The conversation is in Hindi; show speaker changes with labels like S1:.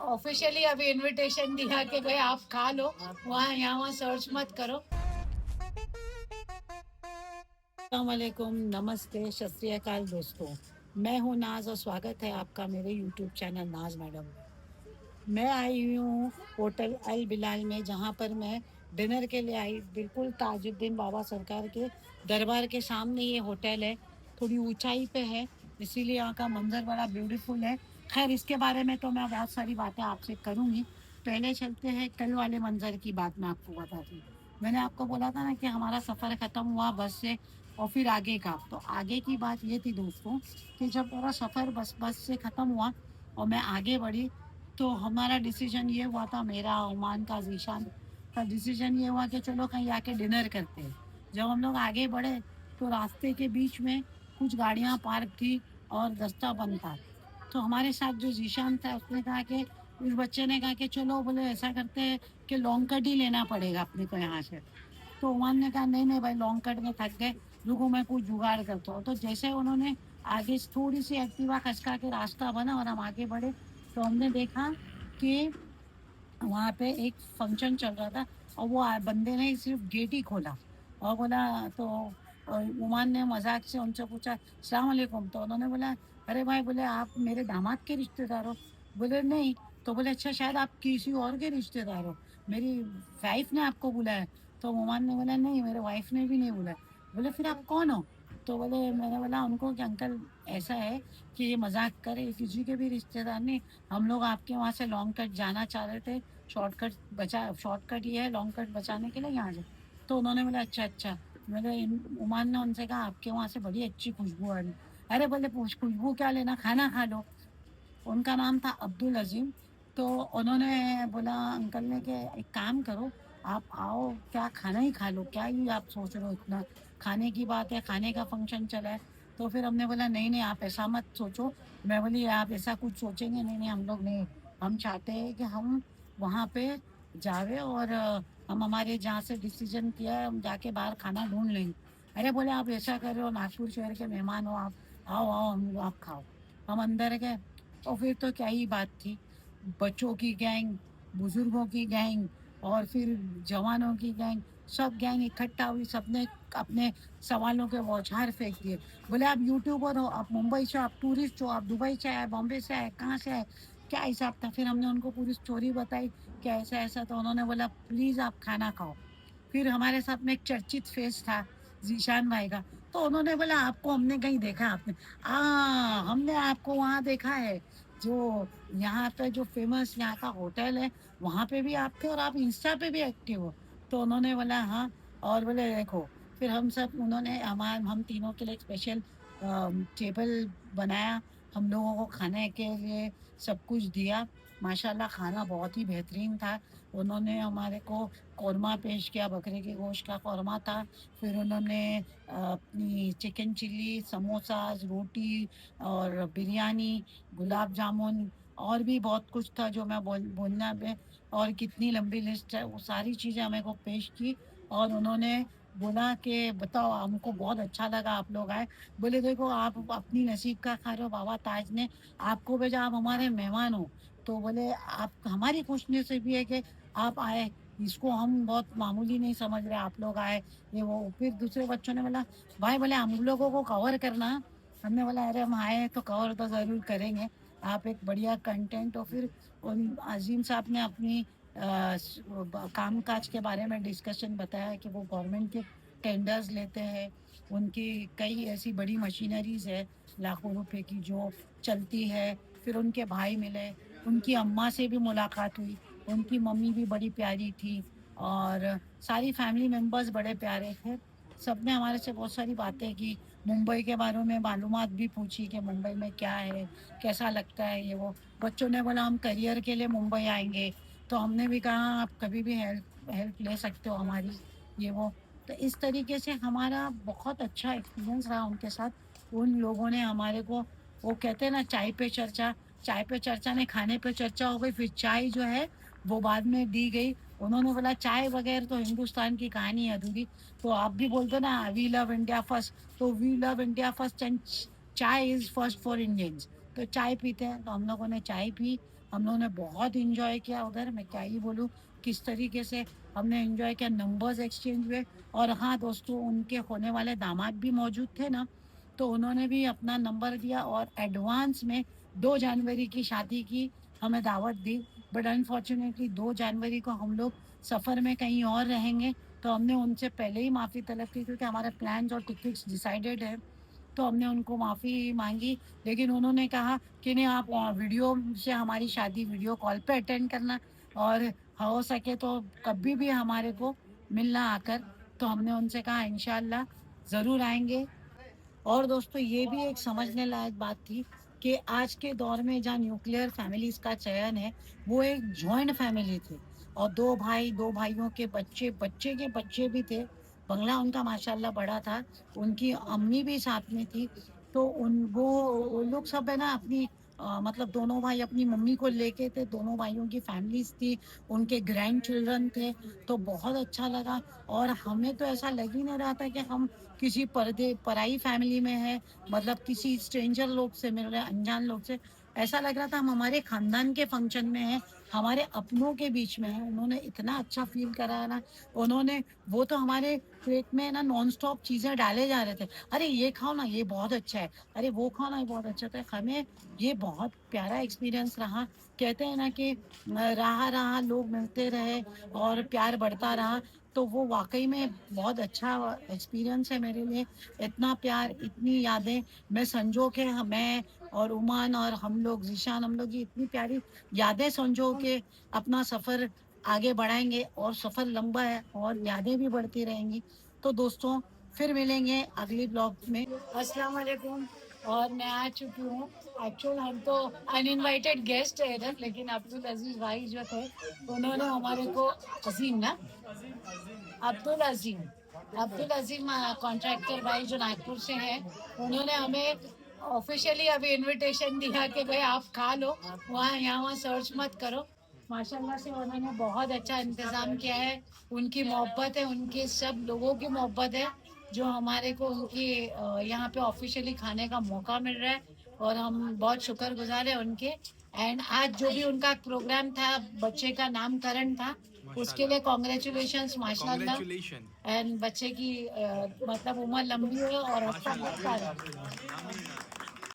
S1: ऑफिशियली अभी इनविटेशन दिया कि भाई आप खा लो, वहाँ यहाँ सर्च मत करो। अस्सलामुअलैकुम, नमस्ते, सत श्री अकाल दोस्तों। मैं हूँ नाज और स्वागत है आपका मेरे यूट्यूब चैनल नाज मैडम में। मैं आई हूँ होटल अल बिलाल में, जहाँ पर मैं डिनर के लिए आई। बिल्कुल ताजुद्दीन बाबा सरकार के दरबार के सामने ये होटल है। थोड़ी ऊंचाई पे है, इसीलिए यहाँ का मंजर बड़ा ब्यूटीफुल है। खैर, इसके बारे में तो मैं बहुत सारी बातें आपसे करूँगी। पहले चलते हैं कल वाले मंजर की बात मैं आपको बताती हूँ। मैंने आपको बोला था ना कि हमारा सफ़र ख़त्म हुआ बस से, और फिर आगे का। तो आगे की बात ये थी दोस्तों कि जब पूरा सफ़र बस बस से ख़त्म हुआ और मैं आगे बढ़ी, तो हमारा डिसीजन ये हुआ था, मेरा, ओमान का, जीशान का डिसीजन ये हुआ कि चलो कहीं आके डिनर करते हैं। जब हम लोग आगे बढ़े तो रास्ते के बीच में कुछ गाड़ियां पार्क थी और रास्ता बंद था। तो हमारे साथ जो जीशान था उसने कहा कि, उस बच्चे ने कहा कि चलो, बोले ऐसा करते हैं कि लॉन्ग कट ही लेना पड़ेगा अपने को यहाँ से। तो ओमान ने कहा नहीं नहीं भाई, लॉन्ग कट में थक गए, रुको मैं कुछ जुगाड़ करता हूँ। तो जैसे उन्होंने आगे थोड़ी सी एक्टिवा खसका के रास्ता बना और हम आगे बढ़े, तो हमने देखा कि वहाँ पे एक फंक्शन चल रहा था, और वो बंदे ने सिर्फ गेट ही खोला और बोला। तो उमान ने मजाक से उनसे पूछा सलाम अलैकुम। तो उन्होंने बोला अरे भाई, बोले आप मेरे दामाद के रिश्तेदार हो? बोले नहीं। तो बोले अच्छा, शायद आप किसी और के रिश्तेदार हो, मेरी वाइफ ने आपको बुलाया। तो उमान ने बोला नहीं, मेरे वाइफ ने भी नहीं बुलाया। बोले फिर आप कौन हो? तो बोले, मैंने बोला उनको कि अंकल ऐसा है कि ये मजाक करे, किसी के भी रिश्तेदार नहीं, हम लोग आपके वहाँ से लॉन्ग कट जाना चाह रहे थे, शॉर्टकट बचा, शॉर्टकट ये है, लॉन्ग कट बचाने के लिए यहाँ से। तो उन्होंने बोला अच्छा अच्छा। मैंने उमान ने उनसे कहा आपके वहाँ से बड़ी अच्छी खुशबू आ रही। अरे बोले, पूछ खुशबू क्या लेना, खाना खा लो। उनका नाम था अब्दुल अजीम। तो उन्होंने बोला अंकल ने कि एक काम करो, आप आओ, क्या खाना ही खा लो, क्या ही आप सोच रहे हो इतना, खाने की बात है, खाने का फंक्शन चला है। तो फिर हमने बोला नहीं नहीं, आप ऐसा मत सोचो। मैं बोली आप ऐसा कुछ सोचेंगे, नहीं नहीं, हम लोग नहीं, हम चाहते हैं कि हम वहाँ पे जावे और हम हमारे जहाँ से डिसीजन किया है हम जाके बाहर खाना ढूंढ लेंगे। अरे बोले आप ऐसा कर रहे हो, नागपुर शहर के मेहमान हो आप, आओ आओ, हम आप खाओ। हम अंदर गए, और फिर तो क्या ही बात थी। बच्चों की गैंग, बुजुर्गों की गैंग, और फिर जवानों की गैंग, सब गैंग इकट्ठा हुई। सबने अपने सवालों के बौछार फेंक दिए। बोले आप यूट्यूबर हो, आप मुंबई से, आप टूरिस्ट हो, आप दुबई से आए, बॉम्बे से आए, कहाँ से आए, क्या हिसाब था? फिर हमने उनको पूरी स्टोरी बताई कि ऐसा ऐसा। तो उन्होंने बोला प्लीज आप खाना खाओ। फिर हमारे साथ में एक चर्चित फेस था, जीशान भाई का। तो उन्होंने बोला आपको हमने कहीं देखा है? आपने, हमने आपको वहाँ देखा है, जो यहाँ पे जो फेमस यहाँ का होटल है, वहाँ पे भी आप थे और आप इंस्टा पे भी एक्टिव हो। तो उन्होंने बोला हाँ। और बोले देखो, फिर हम सब, उन्होंने हम तीनों के लिए स्पेशल टेबल बनाया, हम लोगों को खाने के लिए सब कुछ दिया। माशाल्लाह खाना बहुत ही बेहतरीन था। उन्होंने हमारे को कौरमा पेश किया, बकरे के गोश्त का कौरमा था। फिर उन्होंने अपनी चिकन चिल्ली, समोसाज, रोटी और बिरयानी, गुलाब जामुन, और भी बहुत कुछ था जो मैं बोलना में, और कितनी लंबी लिस्ट है, वो सारी चीज़ें हमें को पेश की। और उन्होंने बोला कि बताओ, हमको बहुत अच्छा लगा आप लोग आए। बोले देखो, आप अपनी नसीब का खा रहे हो, बाबा ताज ने आपको भेजा, आप हमारे मेहमान हो। तो बोले आप, हमारी खुशनसीबी है कि आप आए, इसको हम बहुत मामूली नहीं समझ रहे, आप लोग आए, ये वो। फिर दूसरे बच्चों ने बोला भाई, बोले हम लोगों को कवर करना। हमने बोला अरे हम आए हैं तो कवर तो ज़रूर करेंगे, आप एक बढ़िया कंटेंट। और फिर उन अजीम साहब ने अपनी काम काज के बारे में डिस्कशन बताया कि वो गवर्नमेंट के टेंडर्स लेते हैं, उनकी कई ऐसी बड़ी मशीनरीज है लाखों रुपए की जो चलती है। फिर उनके भाई मिले, उनकी अम्मा से भी मुलाकात हुई, उनकी मम्मी भी बड़ी प्यारी थी, और सारी फैमिली मेंबर्स बड़े प्यारे थे। सबने हमारे से बहुत सारी बातें की, मुंबई के बारे में मालूमात भी पूछी कि मुंबई में क्या है, कैसा लगता है, ये वो। बच्चों ने बोला हम करियर के लिए मुंबई आएंगे। तो हमने भी कहा आप कभी भी हेल्प हेल्प ले सकते हो हमारी, ये वो। तो इस तरीके से हमारा बहुत अच्छा एक्सपीरियंस रहा उनके साथ। उन लोगों ने हमारे को, वो कहते हैं ना चाय पे चर्चा, चाय पे चर्चा ने खाने पे चर्चा हो गई, फिर चाय जो है वो बाद में दी गई। उन्होंने बोला चाय बगैर तो हिंदुस्तान की कहानी है अधूरी। तो आप भी बोलते ना वी लव इंडिया फर्स्ट, तो we love India first and chai is first for Indians. तो चाय पीते हैं, तो हम लोगों ने चाय पी। हम लोगों ने बहुत इंजॉय किया उधर, मैं क्या ही बोलूँ किस तरीके से हमने इंजॉय किया, नंबर्स एक्सचेंज हुए। और हाँ दोस्तों, उनके होने वाले दामाद भी मौजूद थे ना, तो उन्होंने भी अपना नंबर दिया और एडवांस में 2 जनवरी की शादी की हमें दावत दी। बट अनफॉर्चुनेटली 2 जनवरी को हम लोग सफ़र में कहीं और रहेंगे, तो हमने उनसे पहले ही माफ़ी तलब की क्योंकि हमारे प्लान्स और टिकट्स डिसाइडेड है। तो हमने उनको माफ़ी मांगी, लेकिन उन्होंने कहा कि नहीं, आप वीडियो से हमारी शादी वीडियो कॉल पे अटेंड करना, और हो सके तो कभी भी हमारे को मिलना आकर। तो हमने उनसे कहा इंशाल्लाह ज़रूर आएंगे। और दोस्तों, ये भी एक समझने लायक बात थी कि आज के दौर में जहाँ न्यूक्लियर फैमिलीज का चयन है, वो एक जॉइंट फैमिली थी। और 2 भाई, 2 भाइयों के बच्चे, बच्चे के बच्चे भी थे। बंगला उनका माशाल्लाह बड़ा था, उनकी अम्मी भी साथ में थी। तो उन वो लोग सब है ना अपनी मतलब दोनों भाई अपनी मम्मी को लेके थे, दोनों भाइयों की फैमिलीज थी, उनके ग्रैंड चिल्ड्रन थे। तो बहुत अच्छा लगा। और हमें तो ऐसा लग ही नहीं रहा था कि हम किसी पर्दे पराई फैमिली में है, मतलब किसी स्ट्रेंजर लोग से मिल रहे हैं, अनजान लोग से। ऐसा लग रहा था हम हमारे खानदान के फंक्शन में हैं, हमारे अपनों के बीच में हैं। उन्होंने इतना अच्छा फील कराया ना। उन्होंने वो तो हमारे प्लेट में ना नॉन स्टॉप चीजें डाले जा रहे थे, अरे ये खाओ ना ये बहुत अच्छा है, अरे वो खाओ ना ये बहुत अच्छा था। हमें ये बहुत प्यारा एक्सपीरियंस रहा। कहते हैं ना कि रहा रहा लोग मिलते रहे और प्यार बढ़ता रहा। तो वो वाकई में बहुत अच्छा एक्सपीरियंस है मेरे लिए। इतना प्यार, इतनी यादें, मैं संजो के, मैं और उमान और हम लोग जीशान, हम लोग ये इतनी प्यारी यादें संजो के अपना सफर आगे बढ़ाएंगे। और सफर लंबा है और यादें भी बढ़ती रहेंगी। तो दोस्तों, फिर मिलेंगे अगली ब्लॉग में। अस्सलाम वालेकुम। और मैं आ चुकी हूँ। एक्चुअल हम तो अनइनवाइटेड गेस्ट है इधर, लेकिन अब्दुल अजीज भाई जो थे, उन्होंने हमारे को, अजीम ना, अब्दुल अजीम, अब्दुल अजीम कॉन्ट्रैक्टर भाई जो नागपुर से हैं, उन्होंने हमें ऑफिशियली अभी इनविटेशन दिया कि भाई आप खा लो, वहाँ यहाँ वहाँ सर्च मत करो। माशाल्लाह से उन्होंने बहुत अच्छा इंतजाम किया है। उनकी मोहब्बत है, उनके सब लोगों की मोहब्बत है, जो हमारे को उनकी यहाँ पे ऑफिशियली खाने का मौका मिल रहा है। और हम बहुत शुक्रगुजार है उनके। एंड आज जो भी उनका प्रोग्राम था, बच्चे का नामकरण था, उसके लिए कॉन्ग्रेचुलेशंस माशाल्लाह।
S2: कॉन्ग्रेचुलेशन।
S1: एंड बच्चे की मतलब उम्र लंबी हो और अच्छा
S2: माशाल्लाह
S1: लगता
S2: आमीन
S1: रहे।
S2: आमीन आमीन।